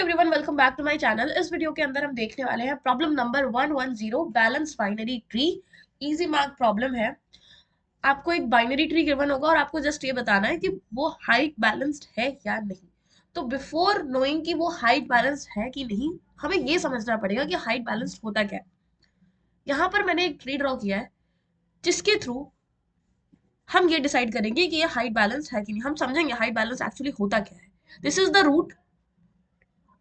Everyone, welcome back to my channel. इस video के अंदर हम देखने वाले हैं problem number 110 balance binary tree. Easy mark problem है। आपको एक बाइनरी ट्री गिवन होगा और आपको जस्ट ये बताना है कि वो हाइट बैलेंस्ड है या नहीं। तो बिफोर नोइंग कि वो हाइट बैलेंस्ड है कि नहीं, हमें ये समझना पड़ेगा कि हाइट बैलेंस्ड होता क्या है। यहाँ पर मैंने एक ट्री ड्रॉ किया है जिसके थ्रू हम ये डिसाइड करेंगे कि ये हाइट बैलेंस है कि नहीं। हम समझेंगे हाइट बैलेंस एक्चुअली होता क्या है। This is the root.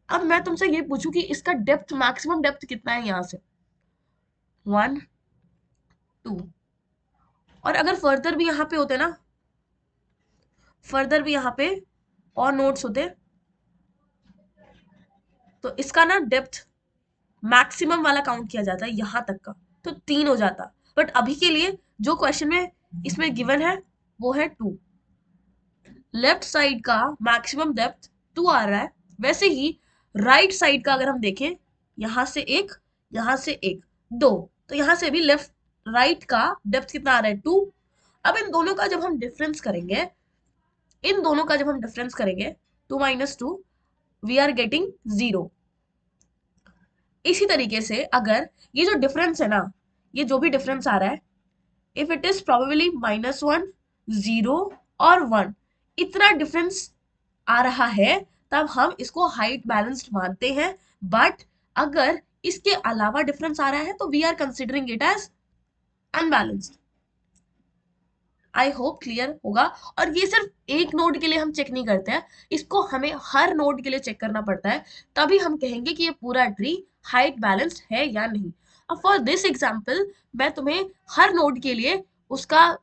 अब मैं तुमसे ये पूछूं कि इसका डेप्थ, मैक्सिमम डेप्थ कितना है यहाँ से, 1 2। और अगर फर्दर भी यहाँ पे होते ना, फर्दर भी यहाँ पे और नोट्स होते तो इसका ना डेप्थ मैक्सिमम वाला काउंट किया जाता है यहाँ तक का, तो 3 हो जाता। बट अभी के लिए जो क्वेश्चन में इसमें गिवन है वो है 2। लेफ्ट साइड का मैक्सिमम डेप्थ 2 आ रहा है। वैसे ही राइट साइड का अगर हम देखें, यहां से एक, यहां से एक, 2, तो यहां से भी लेफ्ट राइट का डेप्थ कितना आ रहा है, 2। अब इन दोनों का जब हम डिफरेंस करेंगे, इन दोनों का जब हम डिफरेंस करेंगे, 2 - 2 वी आर गेटिंग 0। इसी तरीके से अगर ये जो डिफरेंस है ना, ये जो भी डिफरेंस आ रहा है, इफ इट इज प्रोबेबली -1 0 और 1, इतना डिफरेंस आ रहा है, तब हम इसको हाइट बैलेंस्ड मानते हैं। बट अगर इसके अलावा डिफरेंस आ रहा है तो we are considering it as unbalanced. I hope clear होगा। और ये सिर्फ एक नोड के लिए हम चेक नहीं करते हैं, इसको हमें हर नोड के लिए चेक करना पड़ता है, तभी हम कहेंगे कि ये पूरा ट्री हाइट बैलेंस्ड है या नहीं। अब फॉर दिस एग्जाम्पल मैं तुम्हें हर नोड के लिए उसका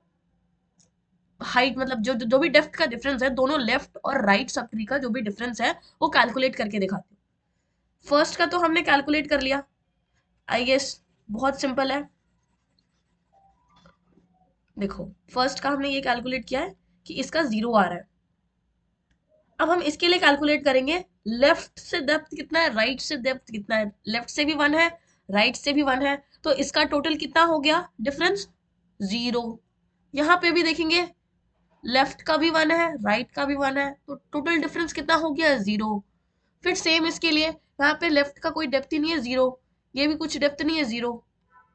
हाइट, मतलब जो जो भी डेप्थ का डिफरेंस है दोनों लेफ्ट और राइट सब ट्री का, जो भी डिफरेंस है वो कैलकुलेट करके दिखाती हूँ। फर्स्ट का तो हमने कैलकुलेट कर लिया, आई गेस बहुत सिंपल है। देखो, फर्स्ट का हमने ये कैलकुलेट किया है कि इसका 0 आ रहा है। अब हम इसके लिए कैलकुलेट करेंगे लेफ्ट से डेप्थ कितना है, राइट से डेप्थ कितना है। लेफ्ट से भी 1 है, राइट से भी 1 है, तो इसका टोटल कितना हो गया डिफरेंस, 0। यहाँ पे भी देखेंगे, लेफ्ट का भी 1 है, राइट का भी 1 है, तो टोटल डिफरेंस कितना हो गया, 0। फिर सेम इसके लिए, यहाँ पे लेफ्ट का कोई डेप्थ ही नहीं है, 0। ये भी कुछ डेप्थ नहीं है, 0।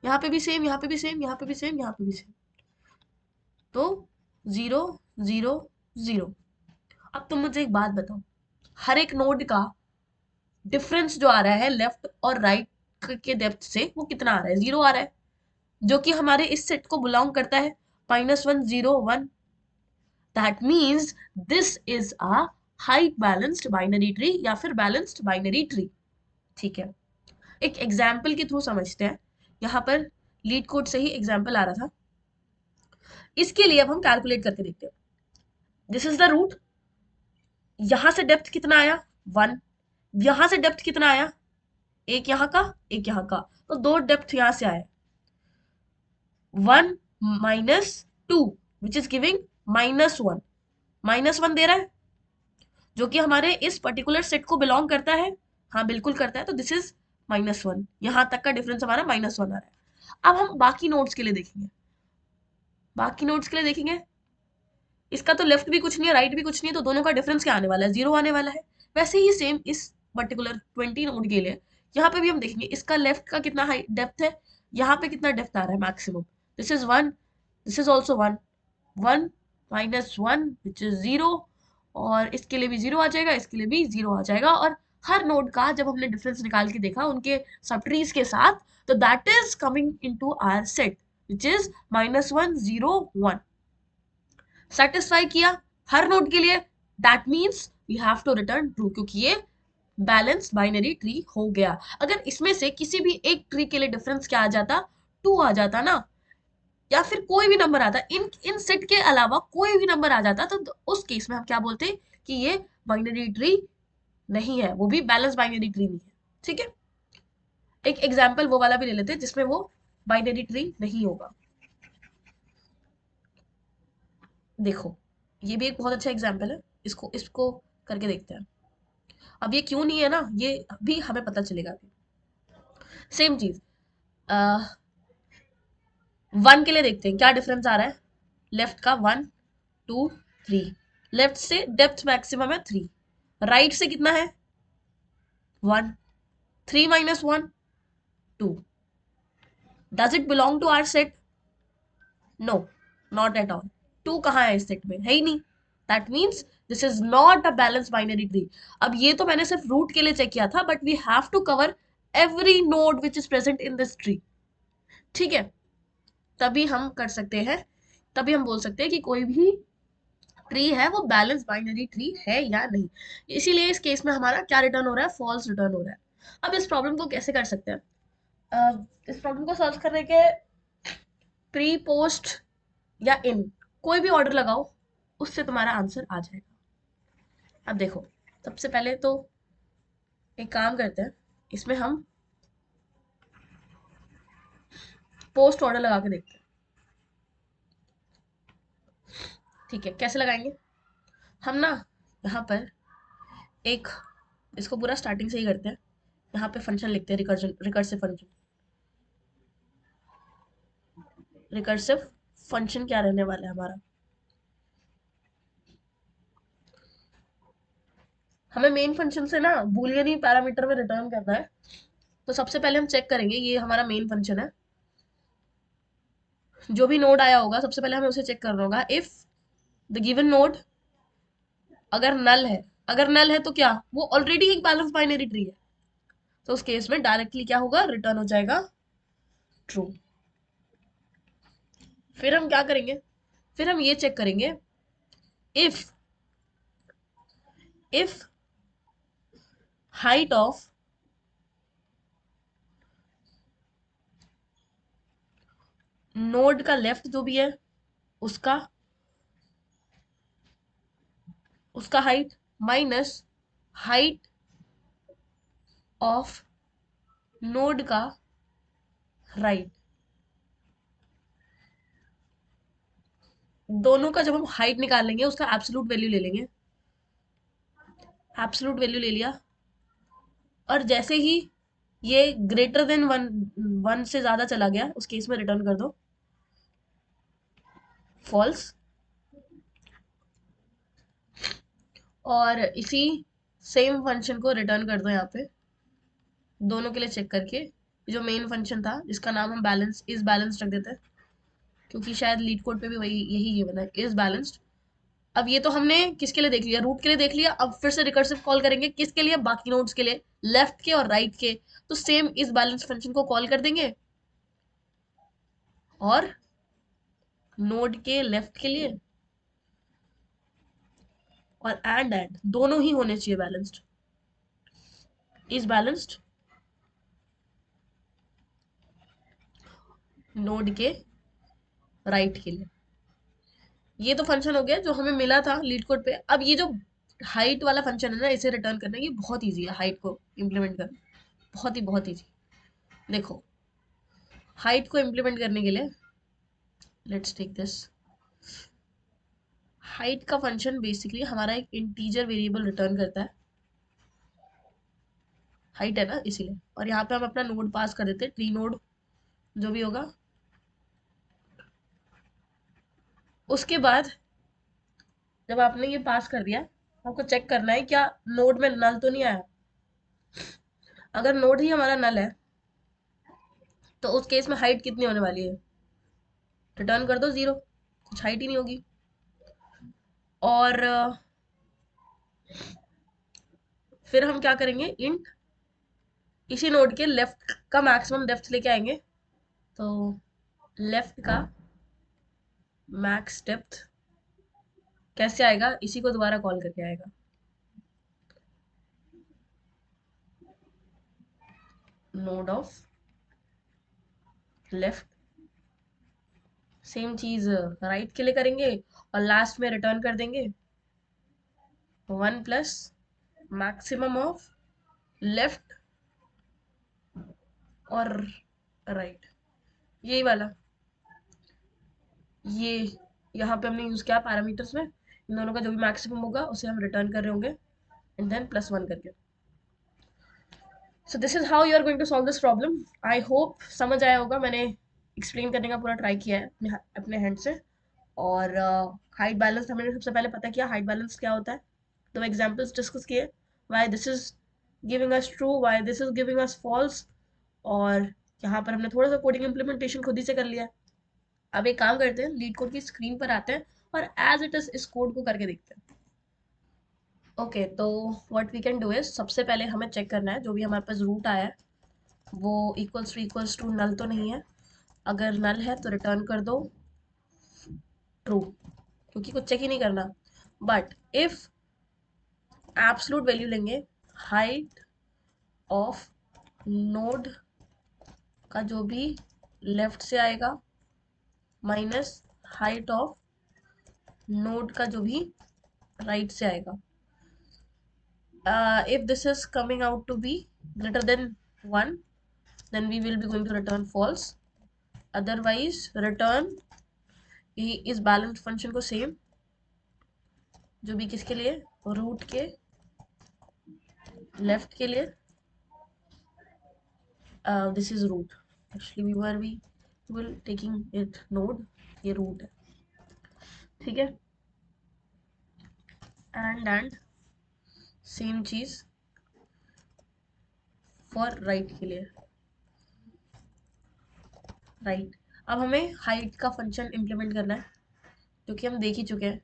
यहाँ पे भी सेम, यहाँ पे भी सेम, यहाँ पे भी सेम, यहाँ पे भी सेम, तो 0 0 0। अब तुम मुझे एक बात बताओ, हर एक नोड का डिफरेंस जो आ रहा है लेफ्ट और राइट के डेप्थ से, वो कितना आ रहा है, 0 आ रहा है, जो कि हमारे इस सेट को बिलोंग करता है, -1 0 1। That means this is a height balanced binary tree या फिर बैलेंस्ड बाइनरी ट्री। ठीक है, एक एग्जाम्पल के थ्रू समझते हैं। यहाँ पर लीड कोड से ही एग्जाम्पल आ रहा था, इसके लिए अब हम कैलकुलेट करके देखते हैं। This is the root. यहां से डेप्थ कितना आया, 1। यहां से डेप्थ कितना आया, एक यहाँ का, एक यहाँ का, तो 2 डेप्थ यहां से आया। 1 - 2 विच इज गिविंग -1, -1 दे रहा है, जो कि हमारे इस पर्टिकुलर सेट को बिलोंग करता है। हाँ बिल्कुल करता है, तो दिस इज -1। यहां तक का डिफरेंस हमारा -1 आ रहा है। अब हम बाकी नोड्स के लिए देखेंगे, बाकी नोड्स के लिए देखेंगे, इसका तो लेफ्ट भी कुछ नहीं है, राइट भी कुछ नहीं है, तो दोनों का डिफरेंस क्या आने वाला है, 0 आने वाला है। वैसे ही सेम इस पर्टिकुलर 20 नोड के लिए यहाँ पे भी हम देखेंगे, इसका लेफ्ट का कितना हाई डेप्थ है, यहाँ पे कितना डेप्थ आ रहा है maximum, this is 1, this is also 1। 1 -1 which is 0, और इसके लिए भी 0 आ जाएगा, इसके लिए भी 0 आ जाएगा। और हर नोड का जब हमने डिफरेंस निकाल के देखा उनके सब ट्रीज के साथ, तो that is coming into our set which is -1 0 1। Satisfy किया हर नोड के लिए, that means we have to return true, क्योंकि ये बैलेंस्ड बाइनरी ट्री हो गया। अगर इसमें से किसी भी एक ट्री के लिए डिफरेंस क्या आ जाता, 2 आ जाता ना, या फिर कोई भी नंबर आता, इन इन सेट के अलावा कोई भी नंबर आ जाता, तो उस केस में हम क्या बोलते हैं कि ये बाइनरी ट्री नहीं है, वो भी बैलेंस बाइनरी ट्री नहीं है। ठीक है, एक एग्जाम्पल वो वाला भी ले लेते हैं जिसमें वो बाइनरी ट्री नहीं होगा। देखो, ये भी एक बहुत अच्छा एग्जाम्पल है, इसको इसको करके देखते हैं। अब ये क्यों नहीं है ना, ये भी हमें पता चलेगा अभी। सेम चीज, 1 के लिए देखते हैं क्या डिफरेंस आ रहा है। लेफ्ट का 1 2 3, लेफ्ट से डेप्थ मैक्सिमम है 3, राइट से कितना है 1. 3 minus 1, 2. Does it belong to our set? No, not at all. 2 कहाँ है इस सेट में? है ही नहीं. That means this is not a balanced binary tree. अब ये तो मैंने सिर्फ रूट के लिए चेक किया था, but we have to cover every node which is present in this tree. ठीक है, तभी हम कर सकते हैं, तभी हम बोल सकते हैं कि कोई भी ट्री है वो बैलेंस बाइनरी ट्री है या नहीं. इसीलिए इस केस में हमारा क्या रिटर्न हो रहा है? फॉल्स रिटर्न हो रहा है. अब इस प्रॉब्लम को कैसे कर सकते हैं? इस प्रॉब्लम को सॉल्व करने के प्री, पोस्ट या इन, कोई भी ऑर्डर लगाओ, उससे तुम्हारा आंसर आ जाएगा. अब देखो, सबसे पहले तो एक काम करते हैं, इसमें हम पोस्ट ऑर्डर लगा के देखते हैं. ठीक है, कैसे लगाएंगे? हम ना यहाँ पर एक, इसको पूरा स्टार्टिंग से ही करते हैं. यहाँ पे फंक्शन लिखते हैं, रिकर्सिव फंक्शन. रिकर्सिव फंक्शन क्या रहने वाला है हमारा? हमें मेन फंक्शन से ना बूलियन ही पैरामीटर में रिटर्न करना है. तो सबसे पहले हम चेक करेंगे, ये हमारा मेन फंक्शन है. जो भी नोड आया होगा सबसे पहले हमें उसे चेक करना होगा. इफ द गिवन नोड अगर नल है, अगर नल है तो क्या वो ऑलरेडी एक बैलेंस बाइनरी ट्री है, तो उस केस में डायरेक्टली क्या होगा? रिटर्न हो जाएगा ट्रू. फिर हम क्या करेंगे? फिर हम ये चेक करेंगे, if if height of node का लेफ्ट जो भी है उसका उसका height minus height of node का राइट, दोनों का जब हम हाइट निकालेंगे उसका एब्सोल्यूट वैल्यू ले लेंगे. एब्सोल्यूट वैल्यू ले लिया, और जैसे ही ये ग्रेटर देन 1 से ज्यादा चला गया उस केस में रिटर्न कर दो फॉल्स. और इसी सेम फंक्शन को रिटर्न कर दो यहाँ पे, दोनों के लिए चेक करके. जो मेन फंक्शन था जिसका नाम हम बैलेंस इज बैलेंस रख देते हैं, क्योंकि शायद लीड कोड पे भी वही यही ये बना है, इज बैलेंस्ड. अब ये तो हमने किसके लिए देख लिया? रूट के लिए देख लिया. अब फिर से रिकर्सिव कॉल करेंगे किसके लिए? बाकी नोड्स के लिए, लेफ्ट के और राइट के. तो सेम इस बैलेंस फंक्शन को कॉल कर देंगे और नोड के लेफ्ट के लिए, और एंड दोनों ही होने चाहिए बैलेंस्ड. इज बैलेंस्ड नोड के राइट के लिए. ये तो फंक्शन हो गया जो हमें मिला था लीड कोड पे. अब ये जो हाइट वाला फंक्शन है ना, इसे रिटर्न करना, ये बहुत इजी है हाइट को इम्प्लीमेंट करना, बहुत इजी. देखो, हाइट को इम्प्लीमेंट करने के लिए लेट्स टेक दिस. हाइट का फंक्शन बेसिकली हमारा एक इंटीजर वेरिएबल रिटर्न करता है. हाइट है ना इसीलिए, और यहाँ पे हम अपना नोड पास कर देते हैं, ट्री नोड जो भी होगा. उसके बाद जब आपने ये पास कर दिया, आपको चेक करना है क्या नोड में नल तो नहीं आया. अगर नोड ही हमारा नल है तो उस केस में हाइट कितनी होने वाली है? रिटर्न कर दो 0, कुछ हाइट ही नहीं होगी. और फिर हम क्या करेंगे? इंट इसी नोड के लेफ्ट का मैक्सिमम डेप्थ लेके आएंगे. तो लेफ्ट का मैक्स डेप्थ कैसे आएगा? इसी को दोबारा कॉल करके आएगा. नोड ऑफ लेफ्ट, सेम चीज राइट के लिए करेंगे, और लास्ट में रिटर्न कर देंगे 1 प्लस मैक्सिमम ऑफ लेफ्ट और राइट. यही वाला, ये यहाँ पे हमने यूज किया पैरामीटर्स में. इन दोनों का जो भी मैक्सिमम होगा उसे हम रिटर्न कर रहे होंगे, एंड देन +1 करके. So this is how you are going to solve this problem. I hope समझ आया होगा. मैंने एक्सप्लेन करने का पूरा ट्राई किया है अपने हैंड से. और हाइट बैलेंस हमने सबसे पहले पता किया हाइट बैलेंस क्या होता है, तो एग्जाम्पल्स डिस्कस किए. Why this is giving us true, why this is giving us false. और यहाँ पर हमने थोड़ा सा कोडिंग इम्प्लीमेंटेशन खुद ही से कर लिया है। अब एक काम करते हैं, लीड कोड की स्क्रीन पर आते हैं और एज इट इज इस कोड को करके देखते हैं। ओके, तो what we can do is, सबसे पहले हमें चेक करना है जो भी हमारे पास रूट आया है वो इक्वल्स टू नल तो नहीं है। अगर नल है तो रिटर्न कर दो ट्रू, क्योंकि कुछ चेक ही नहीं करना। बट इफ एब्सोल्यूट वैल्यू लेंगे, हाइट ऑफ नोड का जो भी लेफ्ट से आएगा माइनस हाइट ऑफ नोड का जो भी राइट से आएगा, if this is coming out to be greater than 1, then we will be going to return false, otherwise return यही इस बैलेंस फंक्शन को सेम जो भी किसके लिए, रूट के लेफ्ट के लिए, this is root, actually we will taking it node, ये रूट है, ठीक है। एंड सेम चीज फॉर राइट के लिए, राइट। अब हमें हाइट का फंक्शन इम्प्लीमेंट करना है जो कि हम देख ही चुके हैं।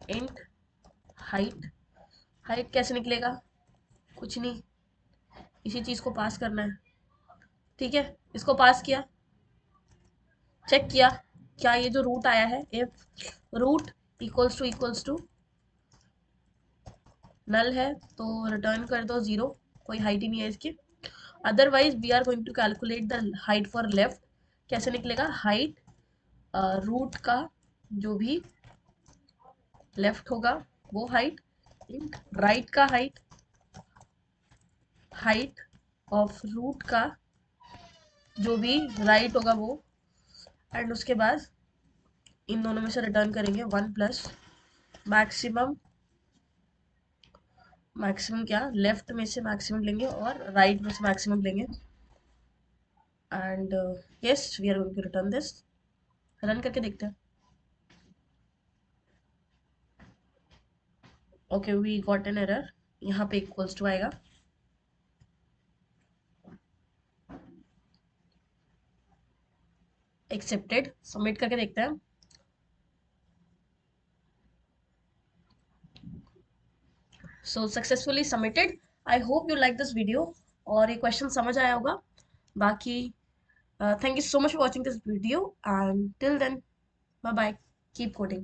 इंट हाइट, हाइट कैसे निकलेगा, कुछ नहीं, इसी चीज को पास करना है, ठीक है। इसको पास किया, चेक किया क्या ये जो रूट आया है, if root equals to null है तो रिटर्न कर दो 0, कोई हाइट ही नहीं है इसकी। Otherwise we are going to calculate the height for left, कैसे निकलेगा, हाइट रूट का जो भी लेफ्ट होगा वो हाइट, राइट का हाइट, हाइट ऑफ रूट का जो भी राइट होगा वो, एंड उसके बाद इन दोनों में से रिटर्न करेंगे 1 प्लस मैक्सिमम, मैक्सिमम क्या, लेफ्ट में से मैक्सिमम लेंगे और राइट में से मैक्सिमम लेंगे, and yes we are going to return this. Run करके देखते हैं। Okay, we got an error, यहाँ पे इक्वल्स टू आएगा, एक्सेप्टेड, सबमिट करके देखते हैं। So successfully submitted. I hope you like this video और ये क्वेश्चन समझ आया होगा। बाकी thank you so much for watching this video, and till then, bye bye, keep coding.